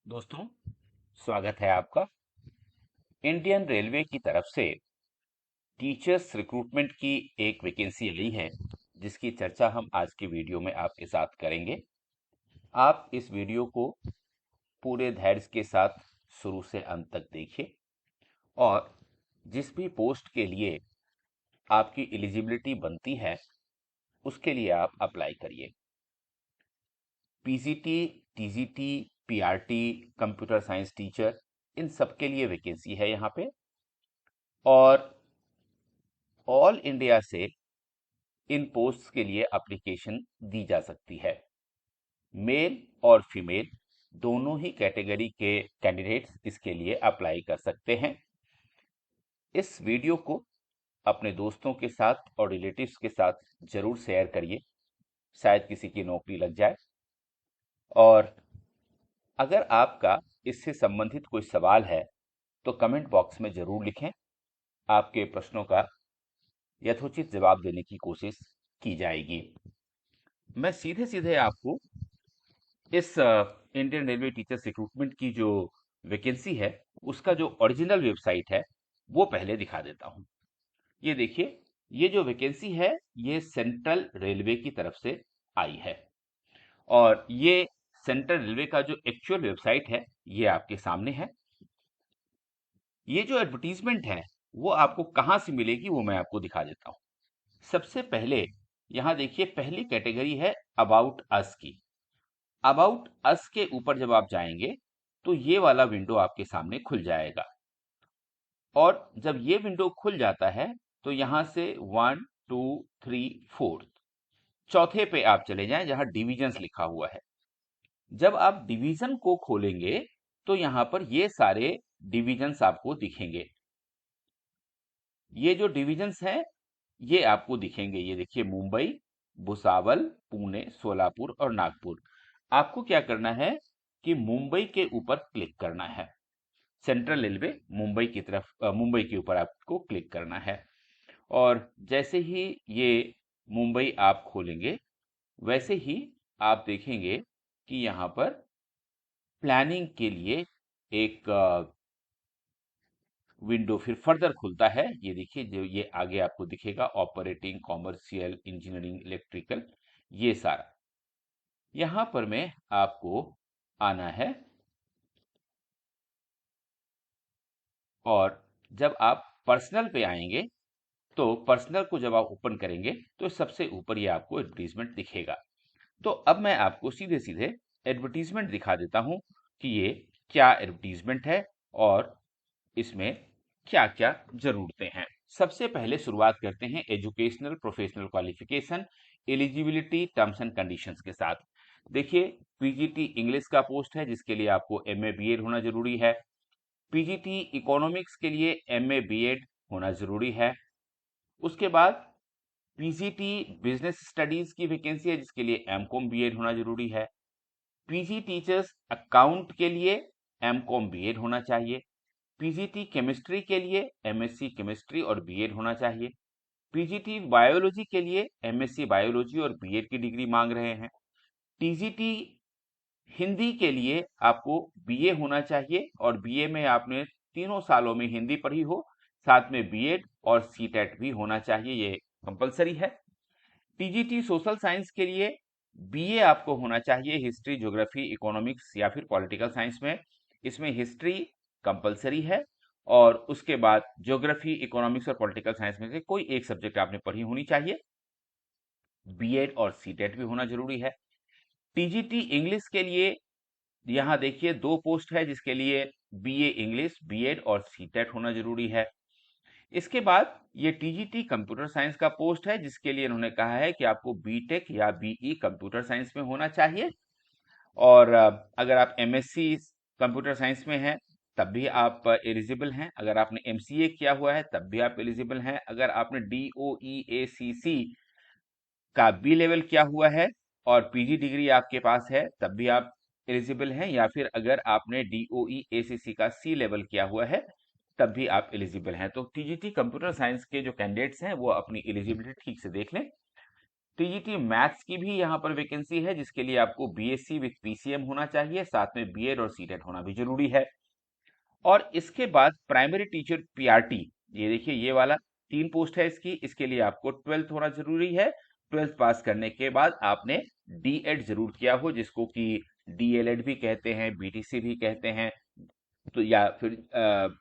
दोस्तों, स्वागत है आपका। इंडियन रेलवे की तरफ से टीचर्स रिक्रूटमेंट की एक वैकेंसी आई है, जिसकी चर्चा हम आज की वीडियो में आपके साथ करेंगे। आप इस वीडियो को पूरे धैर्य के साथ शुरू से अंत तक देखिए और जिस भी पोस्ट के लिए आपकी एलिजिबिलिटी बनती है, उसके लिए आप अप्लाई करिए। PGT, TGT, PRT, computer science teacher, इन सब के लिए वैकेंसी है यहाँ पे। और ऑल इंडिया से इन पोस्ट्स के लिए एप्लीकेशन दी जा सकती है। मेल और फीमेल दोनों ही कैटेगरी के कैंडिडेट्स इसके लिए अप्लाई कर सकते हैं। इस वीडियो को अपने दोस्तों के साथ और रिलेटिव्स के साथ जरूर शेयर करिए, शायद किसी की नौकरी लग जाए। और अगर आपका इससे संबंधित कोई सवाल है तो कमेंट बॉक्स में जरूर लिखें। आपके प्रश्नों का यथोचित जवाब देने की कोशिश की जाएगी। मैं सीधे सीधे आपको इस इंडियन रेलवे टीचर्स रिक्रूटमेंट की जो वैकेंसी है, उसका जो ओरिजिनल वेबसाइट है वो पहले दिखा देता हूं। ये देखिए, ये जो वैकेंसी है ये सेंट्रल रेलवे की तरफ से आई है। और ये सेंट्रल रेलवे का जो एक्चुअल वेबसाइट है ये आपके सामने है। ये जो एडवर्टीजमेंट है वो आपको कहां से मिलेगी वो मैं आपको दिखा देता हूं। सबसे पहले यहां देखिए, पहली कैटेगरी है अबाउट अस की। अबाउट अस के ऊपर जब आप जाएंगे तो ये वाला विंडो आपके सामने खुल जाएगा। और जब ये विंडो खुल जाता है तो यहां से 1 2 3 4 चौथे पे आप चले जाएं जहां डिविजन्स लिखा हुआ है। जब आप डिवीजन को खोलेंगे तो यहां पर ये सारे डिविजन्स आपको दिखेंगे। ये जो डिविजन्स हैं ये आपको दिखेंगे। ये देखिए, मुंबई, भुसावल, पुणे, सोलापुर और नागपुर। आपको क्या करना है कि मुंबई के ऊपर क्लिक करना है। सेंट्रल रेलवे मुंबई की तरफ, मुंबई के ऊपर आपको क्लिक करना है। और जैसे ही ये मुंबई आप खोलेंगे वैसे ही आप देखेंगे कि यहाँ पर प्लानिंग के लिए एक विंडो फिर फर्दर खुलता है। ये देखिए, जो ये आगे आपको दिखेगा, ऑपरेटिंग, कॉमर्शियल, इंजीनियरिंग, इलेक्ट्रिकल, ये सारा। यहां पर में आपको आना है और जब आप पर्सनल पे आएंगे तो पर्सनल को जब आप ओपन करेंगे तो सबसे ऊपर ये आपको एडवर्टीजमेंट दिखेगा। तो अब मैं आपको सीधे सीधे एडवर्टीजमेंट दिखा देता हूं कि ये क्या एडवर्टीजमेंट है और इसमें क्या क्या जरूरतें हैं। सबसे पहले शुरुआत करते हैं educational professional qualification, eligibility, terms and conditions के साथ। देखिए, पीजीटी इंग्लिश का पोस्ट है जिसके लिए आपको एमए बीएड होना जरूरी है। पीजीटी इकोनॉमिक्स के लिए एमए बीएड होना जरूरी है। उसके बाद पीजीटी बिजनेस स्टडीज की वैकेंसी है जिसके लिए एमकॉम बीएड होना जरूरी है। पीजी टीचर्स अकाउंट के लिए एमकॉम बीएड होना चाहिए। पीजीटी केमिस्ट्री के लिए एमएससी केमिस्ट्री और बीएड होना चाहिए। पीजीटी बायोलॉजी के लिए एमएससी बायोलॉजी और बीएड की डिग्री मांग रहे हैं। टीजीटी हिंदी के लिए आपको बीए होना चाहिए और बीए में आपने तीनों सालों में हिंदी पढ़ी हो, साथ में बीएड और सीटेट भी होना चाहिए, ये कंपलसरी है। टीजीटी सोशल साइंस के लिए बीए आपको होना चाहिए हिस्ट्री, ज्योग्राफी, इकोनॉमिक्स या फिर पॉलिटिकल साइंस में। इसमें हिस्ट्री कंपलसरी है और उसके बाद ज्योग्राफी, इकोनॉमिक्स और पॉलिटिकल साइंस में से कोई एक सब्जेक्ट आपने पढ़ी होनी चाहिए। बीएड और सीटेट भी होना जरूरी है। टीजीटी इंग्लिश के लिए यहाँ देखिए दो पोस्ट है जिसके लिए बीए इंग्लिश, बीएड और सीटेट होना जरूरी है। इसके बाद ये टीजीटी कंप्यूटर साइंस का पोस्ट है जिसके लिए इन्होंने कहा है कि आपको बीटेक या बीई कंप्यूटर साइंस में होना चाहिए। और अगर आप एमएससी कंप्यूटर साइंस में हैं तब भी आप एलिजिबल हैं। अगर आपने एमसीए किया हुआ है तब भी आप एलिजिबल हैं। अगर आपने डीओईएसीसी का बी लेवल किया हुआ है और पीजी डिग्री आपके पास है तब भी आप एलिजिबल हैं। या फिर अगर आपने डीओईएसीसी का सी लेवल किया हुआ है तब भी आप एलिजिबल हैं। तो टीजीटी कंप्यूटर साइंस के जो कैंडिडेट्स हैं वो अपनी एलिजिबिलिटी ठीक से देख लें। टीजीटी मैथ्स की भी यहाँ पर वैकेंसी है, जिसके लिए आपको बीएससी विथ पीसीएम होना चाहिए, साथ में बीएड और सीटेट होना भी जरूरी है। और इसके बाद प्राइमरी टीचर पीआरटी, ये देखिए ये वाला 3 पोस्ट है इसके लिए आपको 12th होना जरूरी है। 12th पास करने के बाद आपने डीएड जरूर किया हो, जिसको कि डीएलएड भी कहते हैं, बीटीसी भी कहते हैं, तो या फिर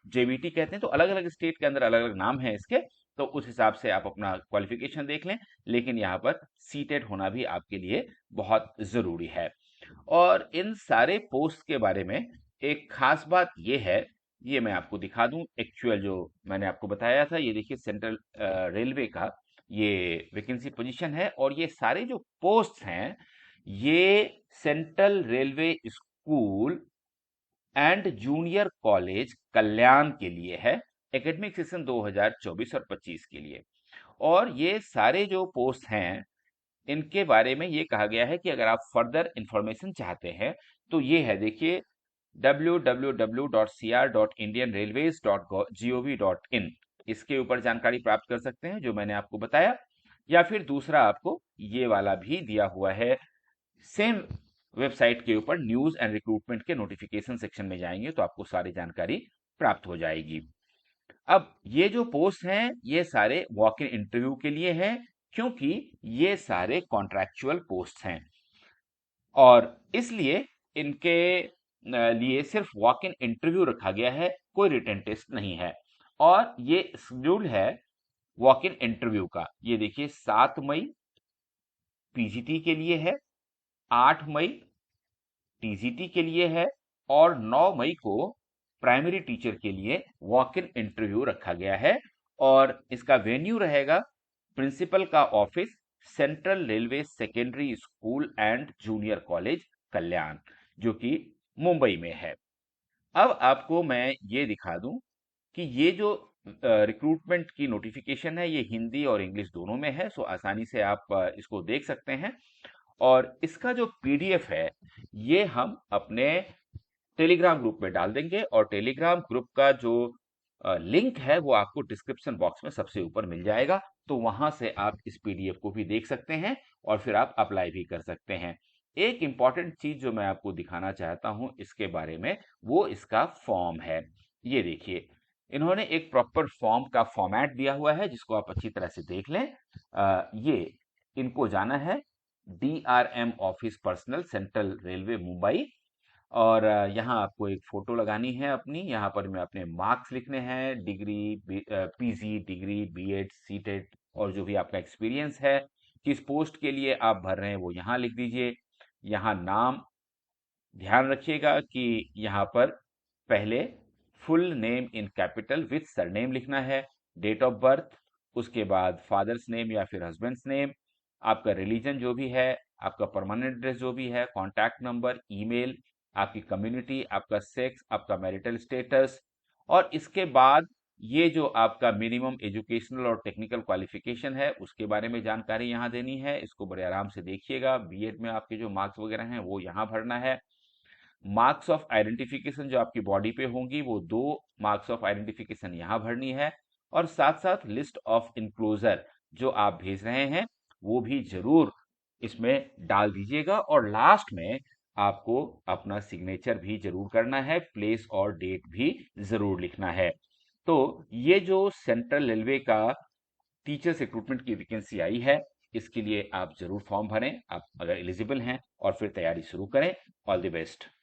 जेबीटी कहते हैं। तो अलग अलग स्टेट के अंदर अलग अलग नाम है इसके, तो उस हिसाब से आप अपना क्वालिफिकेशन देख लें। लेकिन यहाँ पर सीटेट होना भी आपके लिए बहुत जरूरी है। और इन सारे पोस्ट के बारे में एक खास बात ये है, ये मैं आपको दिखा दूं, एक्चुअल जो मैंने आपको बताया था, ये देखिए सेंट्रल रेलवे का ये वैकेंसी पोजीशन है। और ये सारे जो पोस्ट हैं ये central railway school and junior college Kalyan के लिए है, एकेडमिक सेशन 2024 और 25 के लिए। और ये सारे जो पोस्ट हैं इनके बारे में ये कहा गया है कि अगर आप फर्दर इंफॉर्मेशन चाहते हैं तो ये है, देखिए www.cr.indianrailways.gov.in, इसके ऊपर जानकारी प्राप्त कर सकते हैं जो मैंने आपको बताया। या फिर दूसरा आपको ये वाला भी दिया हुआ है, सेम वेबसाइट के ऊपर न्यूज एंड रिक्रूटमेंट के नोटिफिकेशन सेक्शन में जाएंगे तो आपको सारी जानकारी प्राप्त हो जाएगी। अब ये जो पोस्ट हैं ये सारे वॉक इन इंटरव्यू के लिए हैं, क्योंकि ये सारे कॉन्ट्रैक्चुअल पोस्ट हैं और इसलिए इनके लिए सिर्फ वॉक इन इंटरव्यू रखा गया है, कोई रिटन टेस्ट नहीं है। और ये शेड्यूल है वॉक इन इंटरव्यू का, ये देखिए 7 मई पीजीटी के लिए है, 8 मई टीजीटी के लिए है और 9 मई को प्राइमरी टीचर के लिए वॉक इन इंटरव्यू रखा गया है। और इसका वेन्यू रहेगा प्रिंसिपल का office, central railway secondary school and junior college Kalyan, जो कि मुंबई में है। अब आपको मैं ये दिखा दूं कि ये जो रिक्रूटमेंट की नोटिफिकेशन है ये हिंदी और इंग्लिश दोनों में है, सो आसानी से आप इसको देख सकते हैं। और इसका जो पीडीएफ है ये हम अपने टेलीग्राम ग्रुप में डाल देंगे, और टेलीग्राम ग्रुप का जो लिंक है वो आपको डिस्क्रिप्शन बॉक्स में सबसे ऊपर मिल जाएगा, तो वहां से आप इस पीडीएफ को भी देख सकते हैं और फिर आप अप्लाई भी कर सकते हैं। एक इंपॉर्टेंट चीज जो मैं आपको दिखाना चाहता हूं इसके बारे में, वो इसका फॉर्म है। ये देखिए इन्होंने एक प्रॉपर फॉर्म का फॉर्मेट दिया हुआ है, जिसको आप अच्छी तरह से देख लें। ये इनको जाना है DRM office personal, central railway Mumbai. और यहाँ आपको एक फोटो लगानी है अपनी, यहाँ पर मैं अपने मार्क्स लिखने हैं, degree, PG degree, BEd, CTET और जो भी आपका एक्सपीरियंस है, किस पोस्ट के लिए आप भर रहे हैं वो यहाँ लिख दीजिए। यहाँ नाम ध्यान रखिएगा कि यहाँ पर पहले full name in capital with surname लिखना है, डेट ऑफ बर्थ, उसके बाद फादर्स नेम या फिर हस्बैंड्स नेम, आपका रिलीजन जो भी है, आपका परमानेंट एड्रेस जो भी है, कॉन्टैक्ट नंबर, ईमेल, आपकी कम्युनिटी, आपका सेक्स, आपका मैरिटल स्टेटस। और इसके बाद ये जो आपका मिनिमम एजुकेशनल और टेक्निकल क्वालिफिकेशन है उसके बारे में जानकारी यहाँ देनी है। इसको बड़े आराम से देखिएगा, बीएड में आपके जो मार्क्स वगैरह हैं वो यहाँ भरना है। मार्क्स ऑफ आइडेंटिफिकेशन जो आपकी बॉडी पे होंगी वो 2 मार्क्स ऑफ आइडेंटिफिकेशन यहाँ भरनी है। और साथ साथ लिस्ट ऑफ इनक्लोजर जो आप भेज रहे हैं वो भी जरूर इसमें डाल दीजिएगा। और लास्ट में आपको अपना सिग्नेचर भी जरूर करना है, प्लेस और डेट भी जरूर लिखना है। तो ये जो सेंट्रल रेलवे का टीचर्स रिक्रूटमेंट की वैकेंसी आई है, इसके लिए आप जरूर फॉर्म भरें, आप अगर एलिजिबल हैं, और फिर तैयारी शुरू करें। All the best.